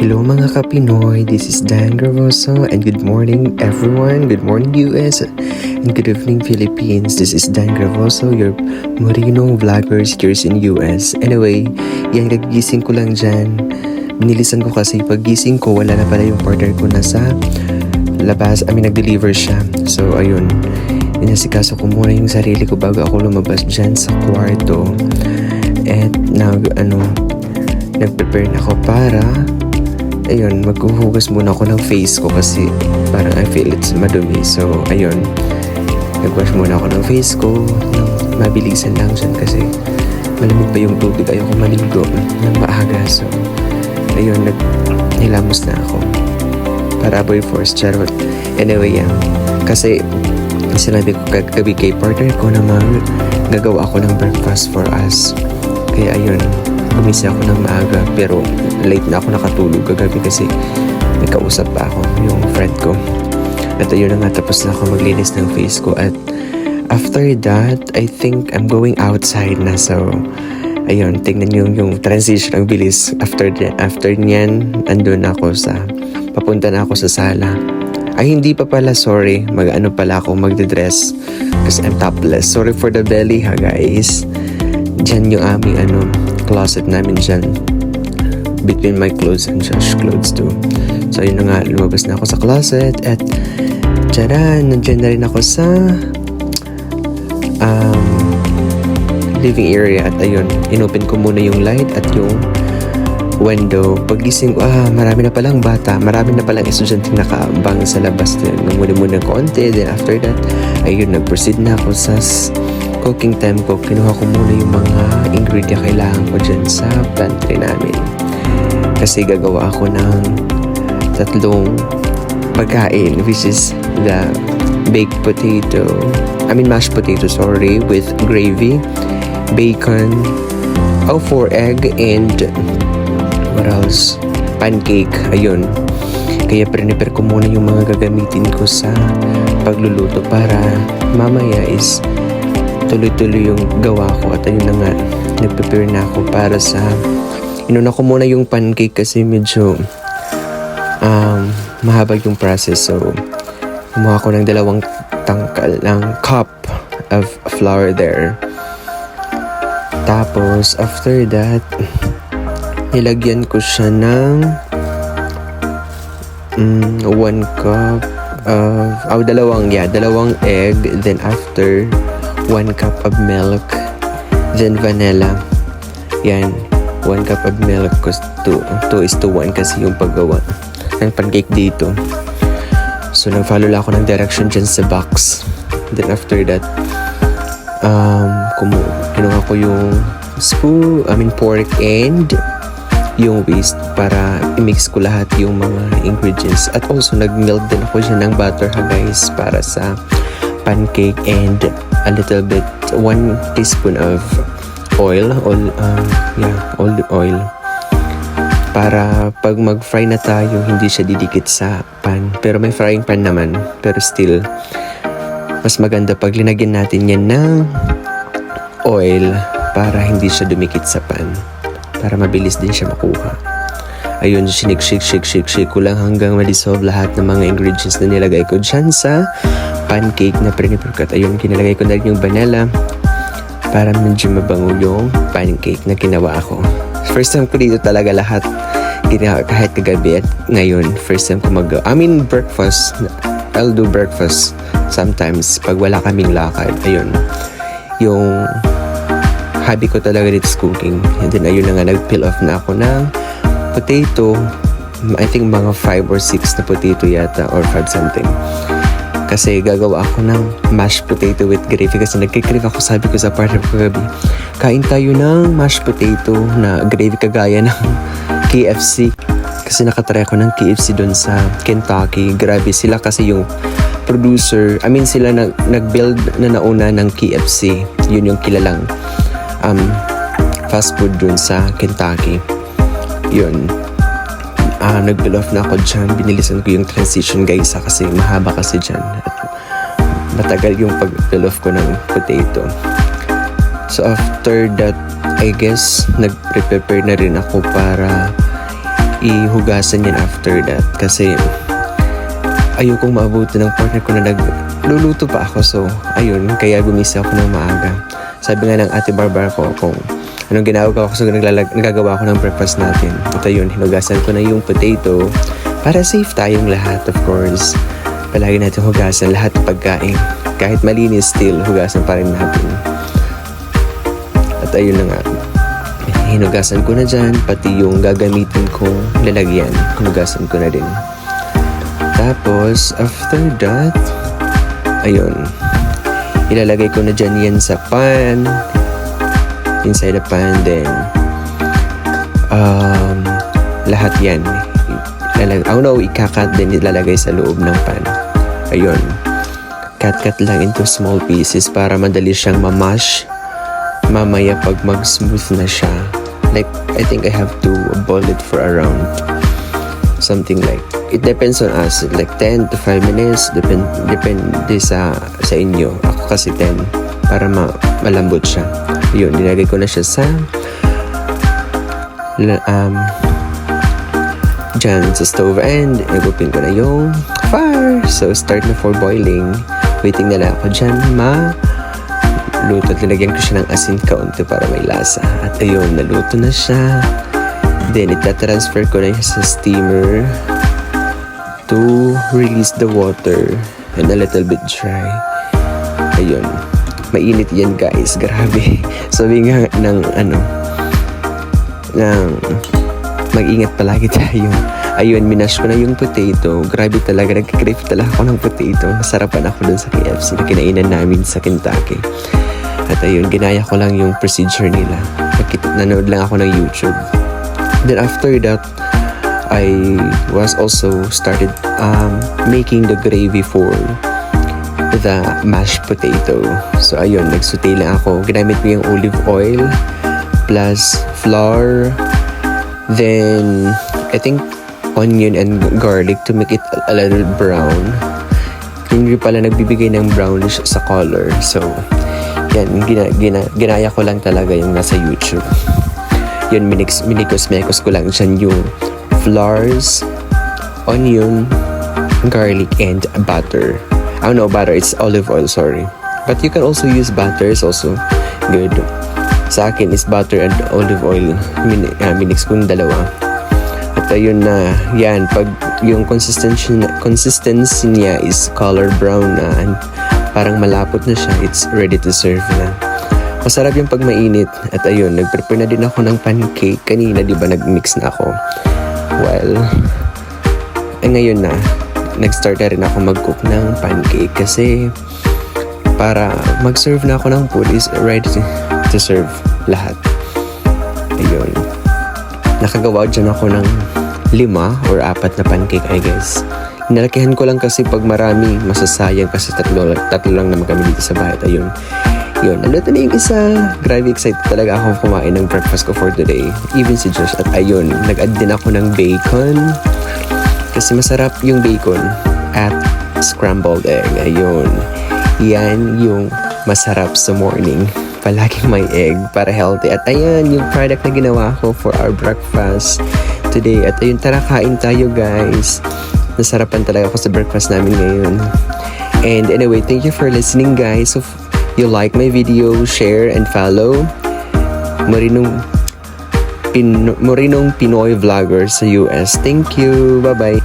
Hello mga ka-Pinoy, this is Dan Garvoso and good morning everyone, good morning US and good evening Philippines. This is Dan Garvoso, your Moreno vloggers here in US. Anyway, yan nagigising ko lang dyan. Binilisan ko kasi paggising ko wala na pala yung partner ko nasa labas, nag-deliver siya. So ayun, inasikaso ko muna yung sarili ko bago ako lumabas dyan sa kwarto. At nag-prepare na ako para ayun, maghuhugas muna ako ng face ko kasi parang I feel it's madumi. So, ayun, nag-wash muna ako ng face ko ng mabilisan lang dyan kasi malamig pa yung tubig. Ayoko maligo ng maaga. So, ayun, nilamos na ako para avoid force, charot. Anyway, kasi sinabi ko kagabi kay partner ko na gagawa ako ng breakfast for us. Kaya ayun, gumising ako ng maaga pero late na ako nakatulog kagabi kasi may kausap pa ako, yung friend ko. At ayun na nga, tapos na ako maglinis ng face ko. At after that, I think I'm going outside na. So, ayun, tingnan yung transition, ang bilis. After nyan, andun ako papunta na ako sa sala. Ay, hindi pa pala, sorry. Pala ako magde-dress kasi I'm topless. Sorry for the belly ha, guys. Diyan yung aming closet namin dyan. Between my clothes and Josh's clothes too. So ayun na nga, lumabas na ako sa closet. At tsaran, nandiyan na rin ako sa living area. At ayun, inopen ko muna yung light at yung window. Pagising ko, marami na palang bata. Marami na palang estudyante nakaabang sa labas. Muna konti. Then after that, ayun, nag-proceed na ako sa cooking time ko. Kinuha ko muna yung mga ingredient kailangan ko dyan sa pantry namin. Kasi gagawa ako ng 3 pagkain, which is the mashed potato, with gravy, bacon, 4 egg, and what else? Pancake. Ayun. Kaya prepare ko muna yung mga gagamitin ko sa pagluluto para mamaya is tuloy-tuloy yung gawa ko. At ayun na nga, nag-prepare na ako para sa inuna ko muna yung pancake kasi medyo mahaba yung process. So kumuha ko ng 2 cup of flour there. Tapos after that, nilagyan ko siya ng 1 cup of 2 egg. Then after 1 cup of milk, then vanilla. Yan, 1 cup of milk, 2:1 kasi yung paggawa ng pancake dito. So nag-follow lang ako ng direction dyan sa box. Then after that, kinuha ko yung pork and yung waste para i-mix ko lahat yung mga ingredients. At also nag-melt din ako dyan ng butter ha guys, para sa pancake, and a little bit 1 teaspoon of olive oil para pag mag-fry na tayo hindi siya didikit sa pan. Pero may frying pan naman, pero still mas maganda pag linagyan natin yan ng oil para hindi siya dumikit sa pan, para mabilis din siya makuha. Ayun, shake ko lang hanggang ma-dissolve lahat ng mga ingredients na nilagay ko dyan sa pancake na prepare ko. At ayun, kinalagay ko na rin yung vanilla para medyo mabango yung pancake na ginawa ko. First time ko dito talaga lahat ginawa, kahit kagabi at ngayon. First time ko breakfast. I'll do breakfast sometimes pag wala kaming lakad. Ayun, yung hobby ko talaga dito is cooking. And then ayun na nga, nag-peel off na ako ng potato. I think mga 5 or 6 na potato yata, or 5 something. Kasi gagawa ako ng mashed potato with gravy. Kasi nagkikrave ako, sabi ko sa partner ko kagabi, kain tayo ng mashed potato na gravy kagaya ng KFC. Kasi nakatry ako ng KFC doon sa Kentucky. Grabe sila kasi yung producer, sila nag-build na nauna ng KFC. Yun yung kilalang fast food doon sa Kentucky. Yun. Nag-peel off na ako dyan. Binilisan ko yung transition guys kasi mahaba kasi dyan. At matagal yung pag-peel off ko ng potato. So after that, I guess nag-prepare na rin ako para ihugasan yan after that. Kasi ayokong maabuti ng partner ko na nagluluto pa ako. So, ayun, kaya gumising ako ng maaga. Sabi nga ng ate Barbara ko kung anong ginagawa ko. So, nagagawa ko ng breakfast natin. At ayun, hinugasan ko na yung potato para safe tayong lahat, of course. Palagi natin hugasan lahat ng pagkain. Kahit malinis, still, hugasan pa rin natin. At ayun na nga. Hinugasan ko na dyan, pati yung gagamitin kong lalagyan. Hinugasan ko na din. Tapos, after that, ayun, ilalagay ko na dyan yan sa pan, inside the pan, then, lahat yan, ikakat din ilalagay sa loob ng pan. Ayun, cut lang into small pieces para madali siyang mamash mamaya pag mag-smooth na siya. Like, I think I have to boil it for around something like, it depends on us, like 10 to 5 minutes, depende sa inyo. Ako kasi 10 para malambot siya. Yun, nilagay ko na siya sa dyan sa stove and i-open ko na yung fire. So, start na for boiling. Waiting na lang ako dyan luto at linagyan ko siya ng asin kaunti para may lasa. At ayun, naluto na siya. Then, ita-transfer ko na sa steamer to release the water and a little bit dry. Ayun. Mainit yan, guys. Grabe. Sabi nga ng mag-ingat palagi tayo. Ayun, minash ko na yung potato. Grabe talaga. Nag-crave talaga ako ng potato. Nasarapan ako dun sa KFC na kinainan namin sa Kentucky. At ayun, ginaya ko lang yung procedure nila. Nanood lang ako ng YouTube. Then after that, I was also started making the gravy for the mashed potato. So ayun, nagsaute lang ako. Ginamit ko yung olive oil plus flour. Then, I think onion and garlic to make it a little brown. Hindi pala nagbibigay ng brownish sa color. So, yan, ginaya ko lang talaga yung nasa YouTube. Yun, minikos ko lang dyan yung flours, onion, garlic, and butter. Oh no, butter, it's olive oil, sorry. But you can also use butter, it's also good. Sa akin is butter and olive oil. Minix ko yung dalawa. At ayun na, yan, pag yung consistency niya is color brown na, and parang malapot na siya, it's ready to serve na. Masarap yung pag mainit. At ayun, nag-prepare na din ako ng pancake. Kanina, di ba, nag-mix na ako. Well, ngayon na, nag-start na rin ako mag-cook ng pancake kasi para mag-serve na ako ng food is ready to serve lahat. Ayun. Nakagawa dyan ako ng 5 or 4 na pancake, I guess. Nalakihan ko lang kasi pag marami, masasayang kasi tatlo lang naman kami dito sa bahay. Ayun. Yun, naluto na yung isa. Grabe excited talaga akong kumain ng breakfast ko for today. Even si Josh. At ayun, nag-add din ako ng bacon. Kasi masarap yung bacon at scrambled egg. Ayun. Yan yung masarap sa morning. Palaging may egg para healthy. At ayan, yung product na ginawa ko for our breakfast today. At ayun, tara kain tayo, guys. Nasarapan talaga ako sa breakfast namin ngayon. And anyway, thank you for listening, guys. So, if you like my video, share and follow Morinong Pinoy Vlogger sa US. Thank you. Bye-bye.